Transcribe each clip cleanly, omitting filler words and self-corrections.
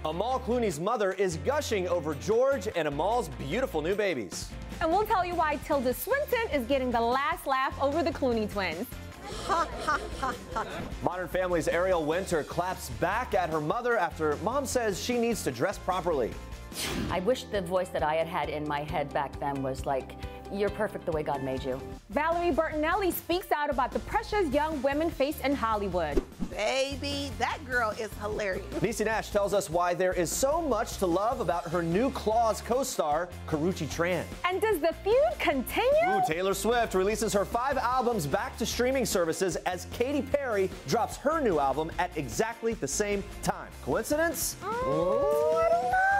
Amal Clooney's mother is gushing over George and Amal's beautiful new babies. And we'll tell you why Tilda Swinton is getting the last laugh over the Clooney twins. Ha, ha, ha, ha. Modern Family's Ariel Winter claps back at her mother after mom says she needs to dress properly. I wish the voice that I had in my head back then was like, you're perfect the way God made you. Valerie Bertinelli speaks out about the pressures young women face in Hollywood. Baby, that girl is hilarious. Niecy Nash tells us why there is so much to love about her new Claws co-star, Karreuche Tran. And does the feud continue? Ooh, Taylor Swift releases her 5 albums back to streaming services as Katy Perry drops her new album at exactly the same time. Coincidence? I don't know.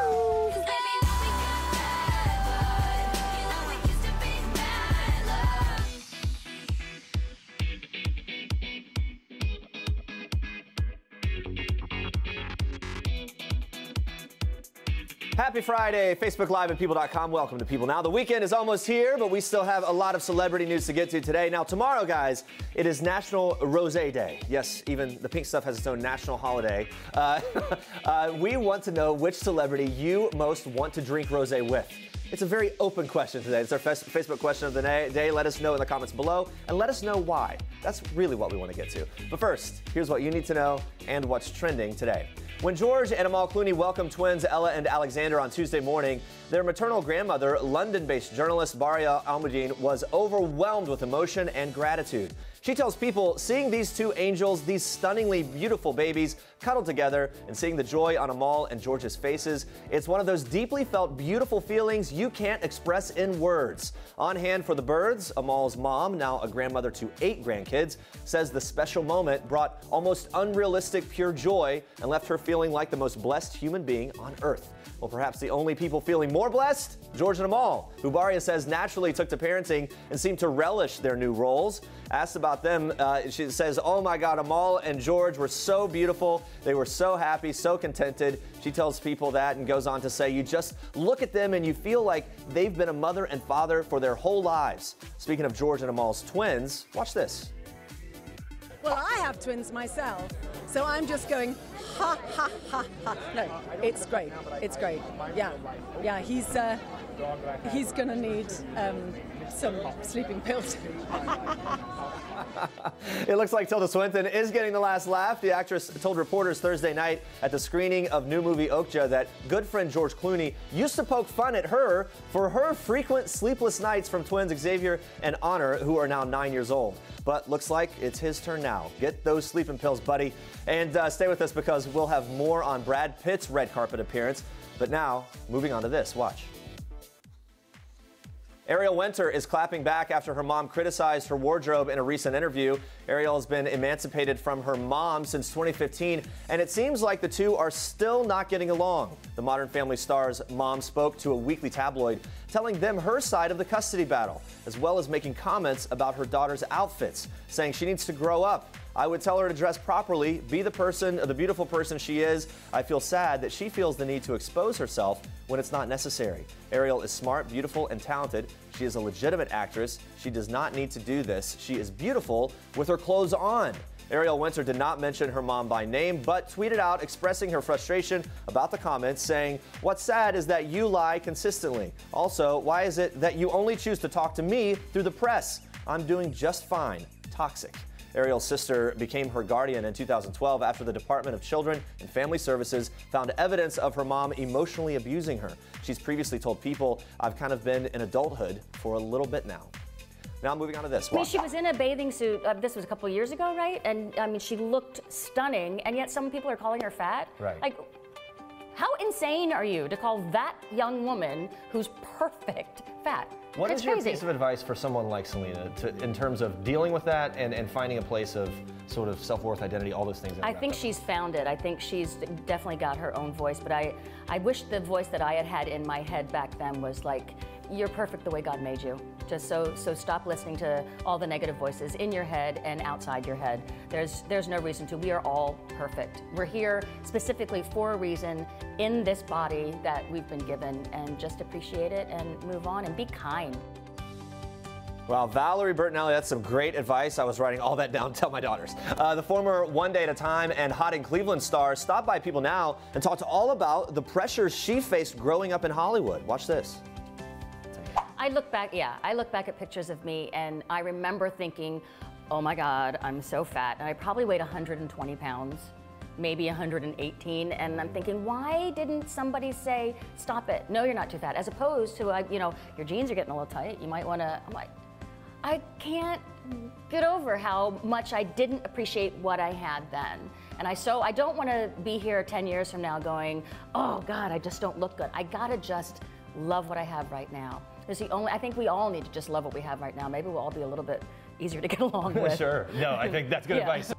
Happy Friday, Facebook Live and People.com. Welcome to People Now. The weekend is almost here, but we still have a lot of celebrity news to get to today. Now, tomorrow, guys, it is National Rosé Day. Yes, even the pink stuff has its own national holiday. We want to know which celebrity you most want to drink rosé with. It's a very open question today. It's our Facebook question of the day. Let us know in the comments below, and let us know why. That's really what we want to get to. But first, here's what you need to know and what's trending today. When George and Amal Clooney welcomed twins Ella and Alexander on Tuesday morning, their maternal grandmother, London-based journalist Baria Almudine, was overwhelmed with emotion and gratitude. She tells people seeing these two angels, these stunningly beautiful babies, cuddled together and seeing the joy on Amal and George's faces, it's one of those deeply felt beautiful feelings you can't express in words. On hand for the birds, Amal's mom, now a grandmother to 8 grandkids, says the special moment brought almost unrealistic pure joy and left her feeling like the most blessed human being on earth. Well, perhaps the only people feeling more blessed? George and Amal, who Baria says naturally took to parenting and seemed to relish their new roles. Asked about them, she says, oh my God, Amal and George were so beautiful. They were so happy, so contented. She tells people that and goes on to say, you just look at them and you feel like they've been a mother and father for their whole lives. Speaking of George and Amal's twins, watch this. Well, I have twins myself, so I'm just going, ha, ha, ha, ha. No, it's great. It's great. Yeah, he's going to need some sleeping pills. It looks like Tilda Swinton is getting the last laugh. The actress told reporters Thursday night at the screening of new movie Okja that good friend George Clooney used to poke fun at her for her frequent sleepless nights from twins Xavier and Honor, who are now 9 years old. But looks like it's his turn now. Get those sleeping pills, buddy. And stay with us because we'll have more on Brad Pitt's red carpet appearance. But now, moving on to this. Watch. Ariel Winter is clapping back after her mom criticized her wardrobe in a recent interview. Ariel has been emancipated from her mom since 2015, and it seems like the two are still not getting along. The Modern Family star's mom spoke to a weekly tabloid, telling them her side of the custody battle, as well as making comments about her daughter's outfits, saying she needs to grow up. I would tell her to dress properly, be the beautiful person she is. I feel sad that she feels the need to expose herself when it's not necessary. Ariel is smart, beautiful, and talented. She is a legitimate actress. She does not need to do this. She is beautiful with her clothes on. Ariel Winter did not mention her mom by name, but tweeted out expressing her frustration about the comments, saying, what's sad is that you lie consistently. Also, why is it that you only choose to talk to me through the press? I'm doing just fine. Toxic. Ariel's sister became her guardian in 2012 after the Department of Children and Family Services found evidence of her mom emotionally abusing her. She's previously told people, I've kind of been in adulthood for a little bit now. Now moving on to this. I mean, she was in a bathing suit, this was a couple years ago, right? And I mean, she looked stunning, and yet some people are calling her fat. Right. Like, how insane are you to call that young woman who's perfect fat? What It's is your crazy. piece of advice for someone like Selena in terms of dealing with that and finding a place of sort of self-worth, identity, all those things? I think she's found it. I think she's definitely got her own voice, but I wish the voice that I had in my head back then was like, you're perfect the way God made you. Just so stop listening to all the negative voices in your head and outside your head. There's no reason to. We are all perfect. We're here specifically for a reason in this body that we've been given, and just appreciate it and move on and be kind. Wow, Valerie Bertinelli, that's some great advice. I was writing all that down to tell my daughters. The former One Day at a Time and Hot in Cleveland star stopped by People Now and talked all about the pressures she faced growing up in Hollywood. Watch this. I look back at pictures of me and I remember thinking, oh my God, I'm so fat. And I probably weighed 120 pounds, maybe 118. And I'm thinking, why didn't somebody say, stop it? No, you're not too fat. As opposed to, you know, your jeans are getting a little tight. You might want to, I'm like, I can't get over how much I didn't appreciate what I had then. And I don't want to be here 10 years from now going, oh God, I just don't look good. I gotta just love what I have right now. I think we all need to just love what we have right now. Maybe we'll all be a little bit easier to get along with. Sure. No, I think that's good advice.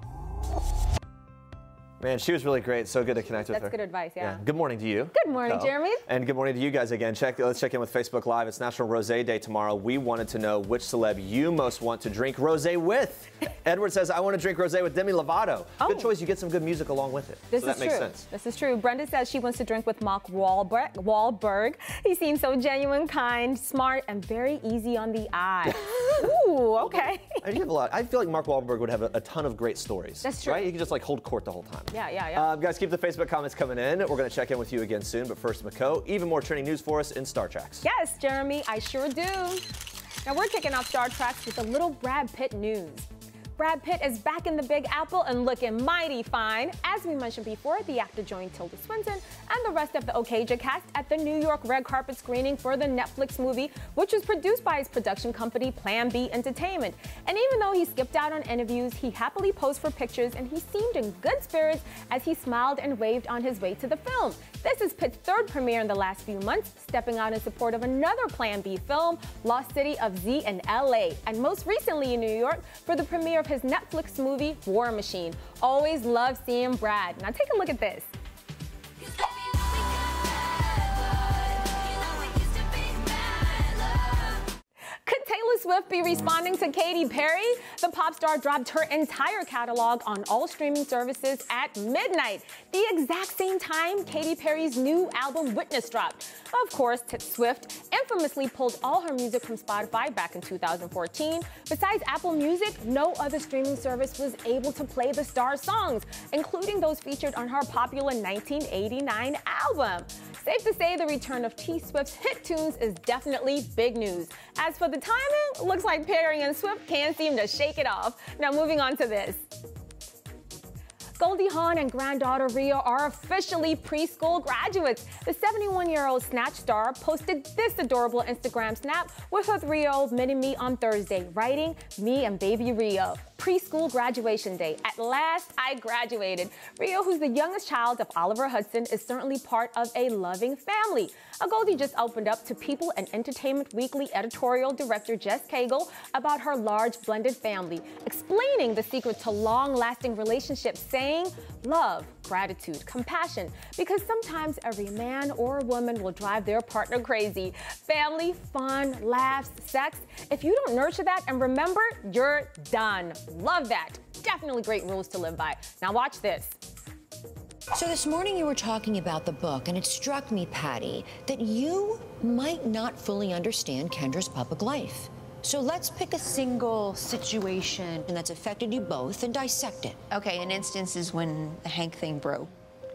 Man, she was really great. So good to connect with her. That's good advice, yeah. Good morning to you. Good morning, Jeremy. And good morning to you guys again. Let's check in with Facebook Live. It's National Rosé Day tomorrow. We wanted to know which celeb you most want to drink rosé with. Edward says, I want to drink rosé with Demi Lovato. Oh. Good choice. You get some good music along with it. That makes sense. This is true. Brenda says she wants to drink with Mark Wahlberg. He seems so genuine, kind, smart, and very easy on the eye. Ooh, okay. I feel like Mark Wahlberg would have a ton of great stories. That's true. Right? He could just like hold court the whole time. Yeah. Guys, keep the Facebook comments coming in. We're going to check in with you again soon. But first, Mako, even more trending news for us in Star Treks. Yes, Jeremy, I sure do. Now we're kicking off Star Treks with a little Brad Pitt news. Brad Pitt is back in the Big Apple and looking mighty fine. As we mentioned before, the actor joined Tilda Swinton and the rest of the Okja cast at the New York red carpet screening for the Netflix movie, which was produced by his production company Plan B Entertainment. And even though he skipped out on interviews, he happily posed for pictures and he seemed in good spirits as he smiled and waved on his way to the film. This is Pitt's third premiere in the last few months, stepping out in support of another Plan B film, Lost City of Z in LA, and most recently in New York for the premiere of his Netflix movie, War Machine. Always love seeing Brad. Now take a look at this. Could Taylor Swift be responding to Katy Perry? The pop star dropped her entire catalog on all streaming services at midnight, the exact same time Katy Perry's new album Witness dropped. Of course, Swift infamously pulled all her music from Spotify back in 2014. Besides Apple Music, no other streaming service was able to play the star's songs, including those featured on her popular 1989 album. Safe to say the return of T Swift's hit tunes is definitely big news. As for the timing, looks like Perry and Swift can't seem to shake it off. Now moving on to this. Goldie Hawn and granddaughter Rio are officially preschool graduates. The 71-year-old Snatch star posted this adorable Instagram snap with her 3-year-old mini-me on Thursday, writing, "Me and baby Rio. Preschool graduation day. At last, I graduated." Rio, who's the youngest child of Oliver Hudson, is certainly part of a loving family. Goldie just opened up to People and Entertainment Weekly editorial director Jess Cagle about her large blended family, explaining the secret to long-lasting relationships, saying, love, gratitude, compassion, because sometimes every man or woman will drive their partner crazy. Family, fun, laughs, sex. If you don't nurture that and remember, you're done. Love that. Definitely great rules to live by. Now watch this. So this morning you were talking about the book, and it struck me, Patty, that you might not fully understand Kendra's public life. So let's pick a single situation that's affected you both and dissect it. Okay, an instance is when the Hank thing broke.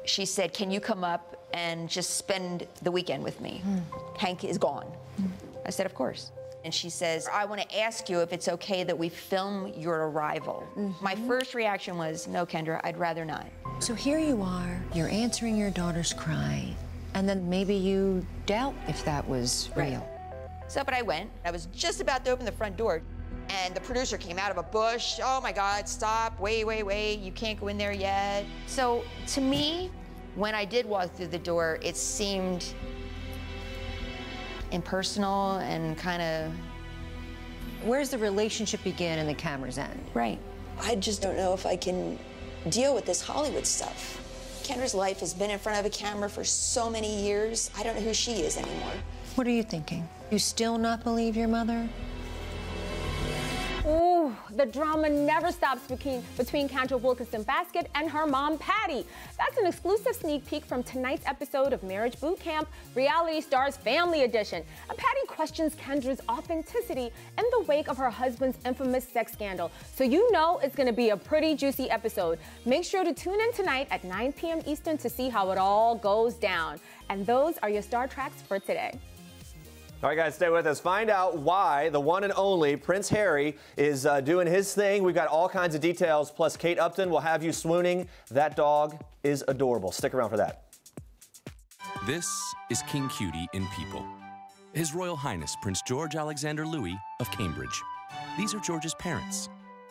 She said, can you come up and just spend the weekend with me? Hank is gone. I said, of course. And she says, I want to ask you if it's okay that we film your arrival. My first reaction was, no, Kendra, I'd rather not. So here you are, you're answering your daughter's cry, and then maybe you doubt if that was real. So, but I went. I was just about to open the front door, and the producer came out of a bush. Oh my God, stop, wait, you can't go in there yet. So to me, when I did walk through the door, it seemed impersonal and kind of... Where's the relationship begin and the camera's end? Right. I just don't know if I can deal with this Hollywood stuff. Kendra's life has been in front of a camera for so many years. I don't know who she is anymore. What are you thinking? You still not believe your mother? Ooh, the drama never stops between Kendra Wilkinson Basket and her mom, Patty. That's an exclusive sneak peek from tonight's episode of Marriage Boot Camp, Reality Stars Family Edition. And Patty questions Kendra's authenticity in the wake of her husband's infamous sex scandal. So you know it's going to be a pretty juicy episode. Make sure to tune in tonight at 9 p.m. Eastern to see how it all goes down. And those are your Star Tracks for today. All right, guys, stay with us. Find out why the one and only Prince Harry is doing his thing. We've got all kinds of details, plus Kate Upton will have you swooning. That dog is adorable. Stick around for that. This is King Cutie in People. His Royal Highness Prince George Alexander Louis of Cambridge. These are George's parents,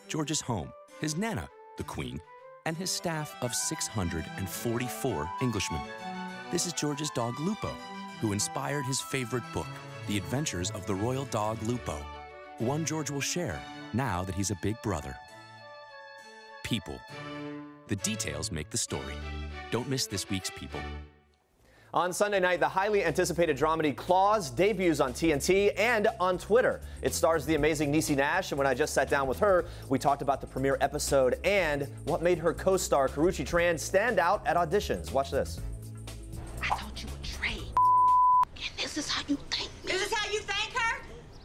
George's home, his Nana, the Queen, and his staff of 644 Englishmen. This is George's dog Lupo, who inspired his favorite book, The Adventures of the Royal Dog Lupo, one George will share now that he's a big brother. People. The details make the story. Don't miss this week's People. On Sunday night, the highly anticipated dramedy Claws debuts on TNT and on Twitter. It stars the amazing Niecy Nash, and when I just sat down with her, we talked about the premiere episode and what made her co-star Karreuche Tran stand out at auditions. Watch this. I thought you were trained. And this is how you thank me. This is how you thank her?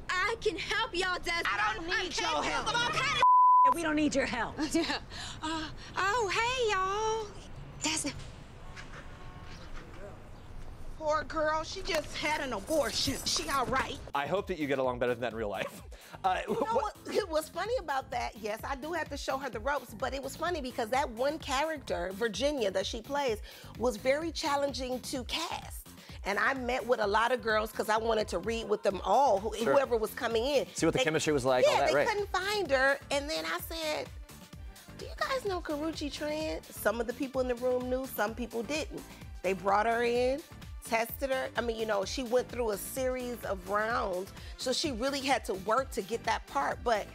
I can help y'all, Desmond. I don't need your help. All kind of We don't need your help. Yeah. Oh, hey, y'all. Desmond. Poor girl, she just had an abortion. She all right. I hope that you get along better than that in real life. You know what? It was funny about that. Yes, I do have to show her the ropes, but it was funny because that one character, Virginia, that she plays, was very challenging to cast. And I met with a lot of girls because I wanted to read with them all, whoever was coming in. See what the chemistry was like, yeah, all that, they right. couldn't find her. And then I said, do you guys know Karreuche Tran? Some of the people in the room knew, some people didn't. They brought her in, tested her. I mean, you know, she went through a series of rounds, so she really had to work to get that part, but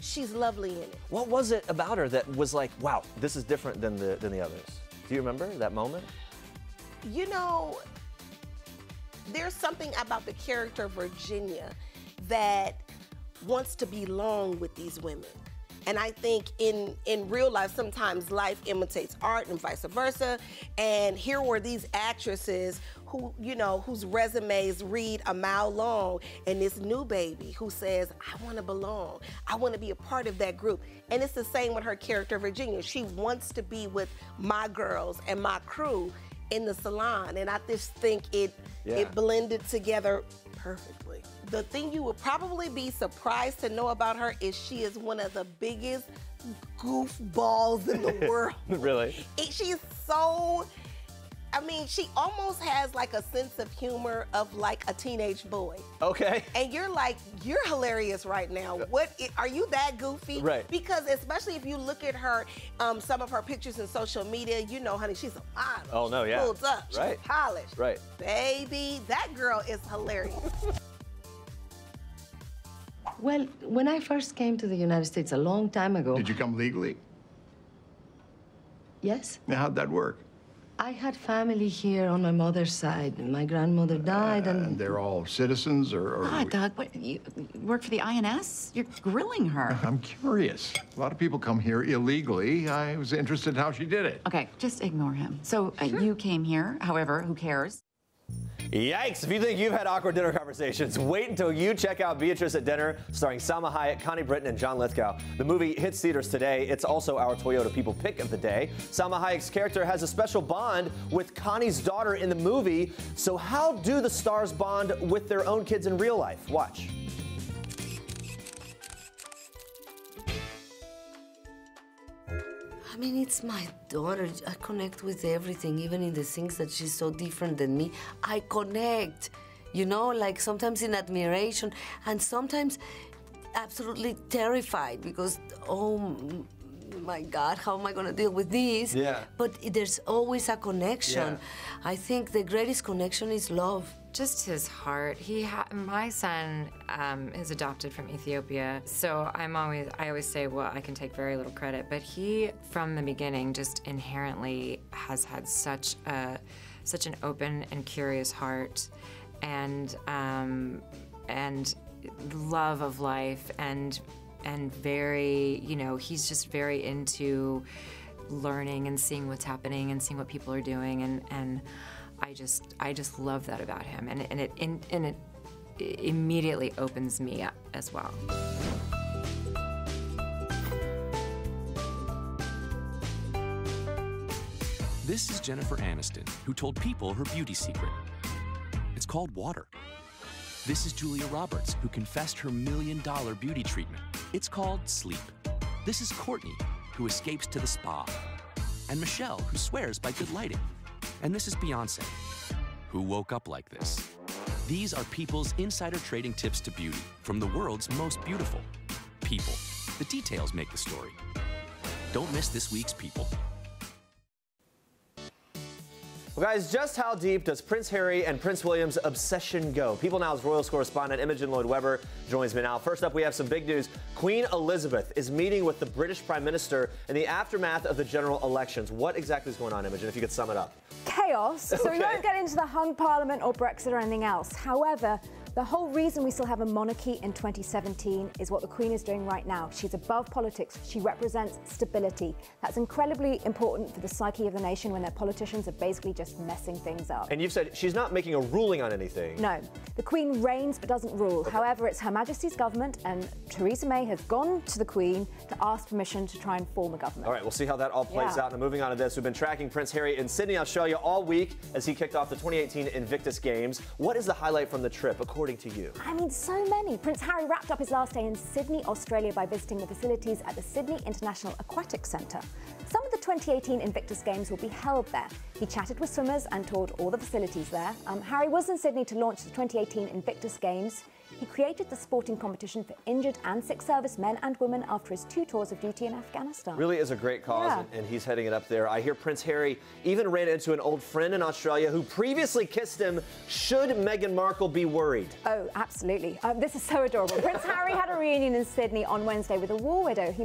she's lovely in it. What was it about her that was like, wow, this is different than the others? Do you remember that moment? You know, there's something about the character Virginia that wants to belong with these women. And I think in real life, sometimes life imitates art and vice versa. And here were these actresses who, you know, whose resumes read a mile long, and this new baby who says, I want to belong. I want to be a part of that group. And it's the same with her character, Virginia. She wants to be with my girls and my crew in the salon. And I just think it blended together perfectly. The thing you would probably be surprised to know about her is she is one of the biggest goofballs in the world. Really? She's so, I mean, she almost has like a sense of humor of like a teenage boy. Okay. And you're like, you're hilarious right now. Are you that goofy? Right. Because especially if you look at her, some of her pictures in social media, you know, honey, she's a model. Oh, no, yeah. She pulls up, right. she's polished. Right. Baby, that girl is hilarious. Well, when I first came to the United States a long time ago... Did you come legally? Yes. Now, how'd that work? I had family here on my mother's side. My grandmother died And they're all citizens, or... God, Doug, what, you work for the INS? You're grilling her. I'm curious. A lot of people come here illegally. I was interested in how she did it. Okay, just ignore him. So you came here, however, who cares? Yikes, if you think you've had awkward dinner conversations, wait until you check out Beatrice at Dinner, starring Salma Hayek, Connie Britton, and John Lithgow. The movie hits theaters today. It's also our Toyota People Pick of the day. Salma Hayek's character has a special bond with Connie's daughter in the movie. So how do the stars bond with their own kids in real life? Watch. I mean, it's my daughter. I connect with everything, even in the things that she's so different than me. I connect, you know, like sometimes in admiration and sometimes absolutely terrified because, oh my God, how am I going to deal with this? Yeah. But there's always a connection. Yeah. I think the greatest connection is love. Just his heart. My son is adopted from Ethiopia, so I always say, well, I can take very little credit, but he, from the beginning, just inherently has had such an open and curious heart, and love of life, and and very, you know, he's just very into learning and seeing what's happening and seeing what people are doing, and I just love that about him, and it immediately opens me up as well. This is Jennifer Aniston, who told people her beauty secret. It's called water. This is Julia Roberts, who confessed her $1 million beauty treatment. It's called sleep. This is Courtney, who escapes to the spa. And Michelle, who swears by good lighting. And this is Beyonce, who woke up like this. These are people's insider trading tips to beauty from the world's most beautiful people. The details make the story. Don't miss this week's People. Well, guys, just how deep does Prince Harry and Prince William's obsession go? People Now's Royals correspondent Imogen Lloyd-Webber joins me now. First up, we have some big news. Queen Elizabeth is meeting with the British Prime Minister in the aftermath of the general elections. What exactly is going on, Imogen, if you could sum it up? Chaos. Okay. So we won't get into the hung parliament or Brexit or anything else. However, the whole reason we still have a monarchy in 2017 is what the Queen is doing right now. She's above politics. She represents stability. That's incredibly important for the psyche of the nation when their politicians are basically just messing things up. And you've said she's not making a ruling on anything. No. The Queen reigns but doesn't rule. Okay. However, it's Her Majesty's government, and Theresa May has gone to the Queen to ask permission to try and form a government. All right, we'll see how that all plays out. And moving on to this, we've been tracking Prince Harry in Sydney, Australia all week as he kicked off the 2018 Invictus Games. What is the highlight from the trip, according to you? I mean, so many. Prince Harry wrapped up his last day in Sydney, Australia by visiting the facilities at the Sydney International Aquatic Centre. Some of the 2018 Invictus Games will be held there. He chatted with swimmers and toured all the facilities there. Harry was in Sydney to launch the 2018 Invictus Games. He created the sporting competition for injured and sick service men and women after his 2 tours of duty in Afghanistan. Really is a great cause, and he's heading it up there. I hear Prince Harry even ran into an old friend in Australia who previously kissed him. Should Meghan Markle be worried? Oh, absolutely. This is so adorable. Prince Harry had a reunion in Sydney on Wednesday with a war widow he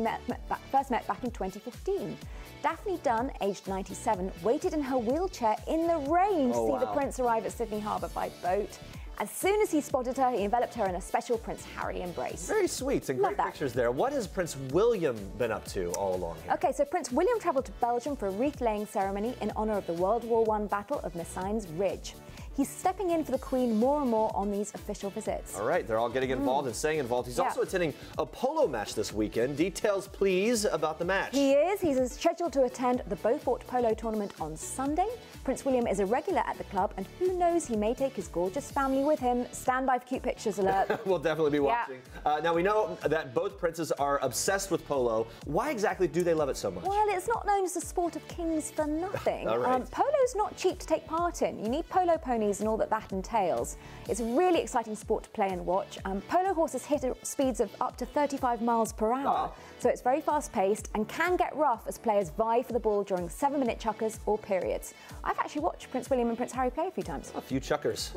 first met back in 2015. Daphne Dunn, aged 97, waited in her wheelchair in the rain to see the Prince arrive at Sydney Harbour by boat. As soon as he spotted her, he enveloped her in a special Prince Harry embrace. Very sweet and great pictures there. What has Prince William been up to all along here? Okay, so Prince William travelled to Belgium for a wreath-laying ceremony in honour of the World War I Battle of Messines Ridge. He's stepping in for the Queen more and more on these official visits. All right, they're all getting involved and staying involved. He's also attending a polo match this weekend. Details, please, about the match. He is. He's scheduled to attend the Beaufort Polo Tournament on Sunday. Prince William is a regular at the club, and who knows, he may take his gorgeous family with him. Stand by for cute pictures alert. We'll definitely be watching. Now, we know that both princes are obsessed with polo. Why exactly do they love it so much? Well, it's not known as the sport of kings for nothing. All right. Polo's not cheap to take part in. You need polo ponies and all that entails. It's a really exciting sport to play and watch. Polo horses hit at speeds of up to 35 miles per hour. So it's very fast-paced and can get rough as players vie for the ball during 7-minute chukkers or periods. I've actually watched Prince William and Prince Harry play a few times. A few chukkers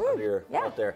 out there.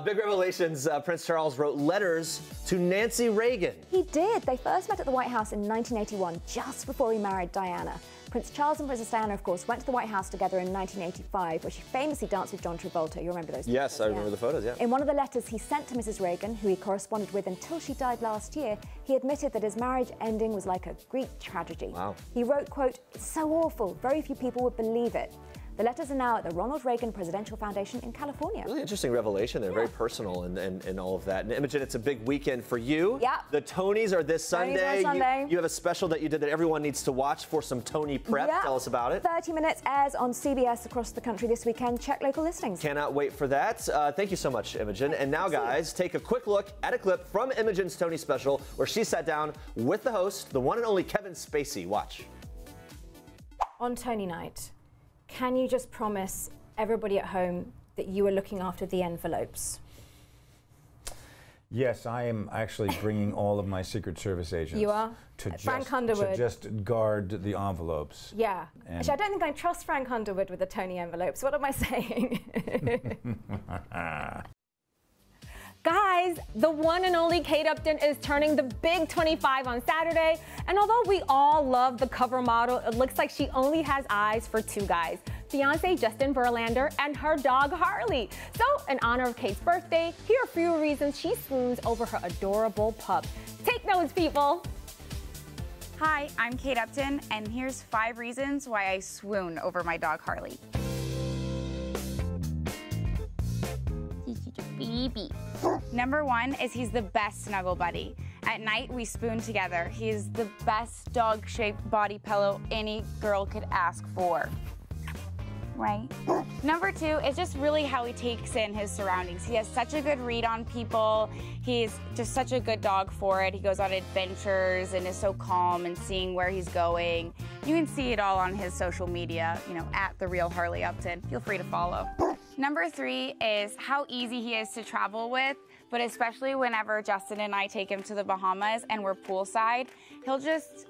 Big revelations. Prince Charles wrote letters to Nancy Reagan. He did. They first met at the White House in 1981, just before he married Diana. Prince Charles and Princess Diana, of course, went to the White House together in 1985, where she famously danced with John Travolta. You remember those photos? Yes, I remember the photos, In one of the letters he sent to Mrs. Reagan, who he corresponded with until she died last year, he admitted that his marriage ending was like a Greek tragedy. Wow. He wrote, quote, "It's so awful, very few people would believe it." The letters are now at the Ronald Reagan Presidential Foundation in California. Really interesting revelation there, very personal and all of that. And Imogen, it's a big weekend for you. Yeah. The Tonys are this Sunday. Sunday. You have a special that you did that everyone needs to watch for some Tony prep. Yeah. Tell us about it. 30 minutes airs on CBS across the country this weekend. Check local listings. Cannot wait for that. Thank you so much, Imogen. And now, guys, take a quick look at a clip from Imogen's Tony special where she sat down with the host, the one and only Kevin Spacey. Watch. On Tony night, can you just promise everybody at home that you are looking after the envelopes? Yes, I am actually bringing all of my Secret Service agents. You are? Frank Underwood. To just guard the envelopes. Yeah. And actually, I don't think I trust Frank Underwood with the Tony envelopes. What am I saying? Guys, the one and only Kate Upton is turning the big 25 on Saturday. And although we all love the cover model, it looks like she only has eyes for 2 guys, fiance Justin Verlander and her dog Harley. So in honor of Kate's birthday, here are a few reasons she swoons over her adorable pup. Take notes, people. Hi, I'm Kate Upton, and here's 5 reasons why I swoon over my dog Harley. Baby. Number 1 is he's the best snuggle buddy. At night, we spoon together. He's the best dog-shaped body pillow any girl could ask for. Right? Number 2 is just really how he takes in his surroundings. He has such a good read on people. He's just such a good dog for it. He goes on adventures and is so calm and seeing where he's going. You can see it all on his social media, you know, at The Real Harley Upton. Feel free to follow. Number 3 is how easy he is to travel with, but especially whenever Justin and I take him to the Bahamas and we're poolside, he'll just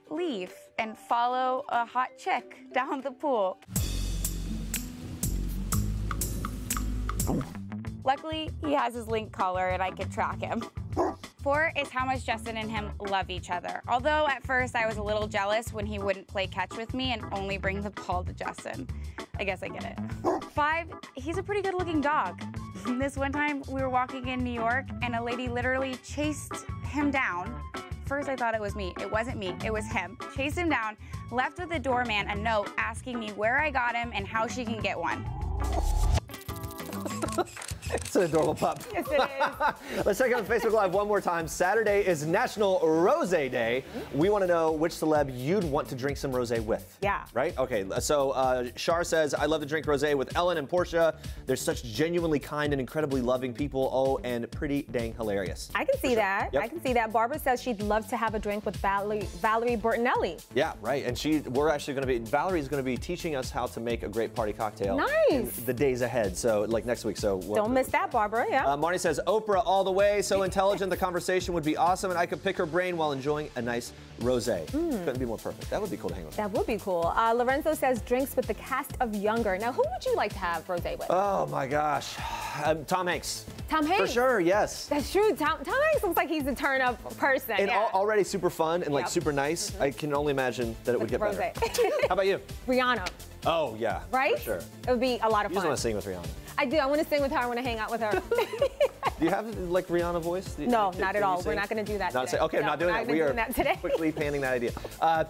leave and follow a hot chick down the pool. Luckily, he has his link collar and I can track him. 4 is how much Justin and him love each other. Although at first I was a little jealous when he wouldn't play catch with me and only bring the ball to Justin. I guess I get it. 5, he's a pretty good looking dog. This one time we were walking in New York and a lady literally chased him down. First I thought it was me. It wasn't me, it was him. Chased him down, left with the doorman a note asking me where I got him and how she can get one. It's an adorable pup. Yes, it is. Let's check out Facebook Live one more time. Saturday is National Rosé Day. We want to know which celeb you'd want to drink some rosé with. Yeah. Right? Okay, so Shar says, I love to drink rosé with Ellen and Portia. They're such genuinely kind and incredibly loving people. Oh, and pretty dang hilarious. I can see that. Yep. I can see that. Barbara says she'd love to have a drink with Valerie Bertinelli. Yeah, right. And we're actually going to be, Valerie's going to be teaching us how to make a great party cocktail. Nice. In the days ahead. So, like next week. So don't miss that, Barbara. Yeah. Marnie says, Oprah all the way. So intelligent. The conversation would be awesome. And I could pick her brain while enjoying a nice rosé. Couldn't be more perfect. That would be cool to hang with. That would be cool. Lorenzo says drinks with the cast of Younger. Now, who would you like to have rosé with? Oh, my gosh. Tom Hanks. Tom Hanks? For sure, yes. That's true. Tom Hanks looks like he's a turn-up person. And yeah. already super fun and like super nice. I can only imagine that it would get better. How about you? Rihanna. Oh, yeah. Right? For sure. It would be a lot of fun. You just want to sing with Rihanna. I do. I want to sing with her. I want to hang out with her. Do you have like Rihanna voice? No, not at all. We're not going to do that today. Okay, no, not doing that. We are quickly panning that idea.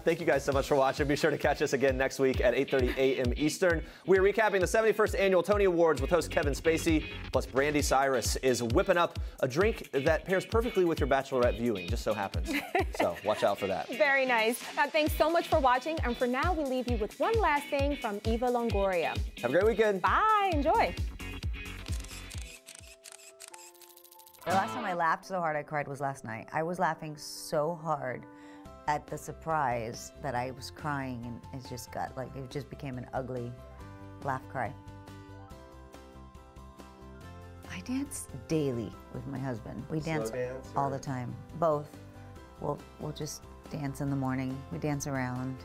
Thank you guys so much for watching. Be sure to catch us again next week at 8:30 a.m. Eastern. We are recapping the 71st Annual Tony Awards with host Kevin Spacey. Plus, Brandy Cyrus is whipping up a drink that pairs perfectly with your Bachelorette viewing. Just so happens. So watch out for that. Very nice. Thanks so much for watching. And for now, we leave you with one last thing from Eva Longoria. Have a great weekend. Bye. Enjoy. The last time I laughed so hard I cried was last night. I was laughing so hard at the surprise that I was crying, and it just got like, it just became an ugly laugh cry. I dance daily with my husband. We dance all the time. Both. We'll just dance in the morning. We dance around.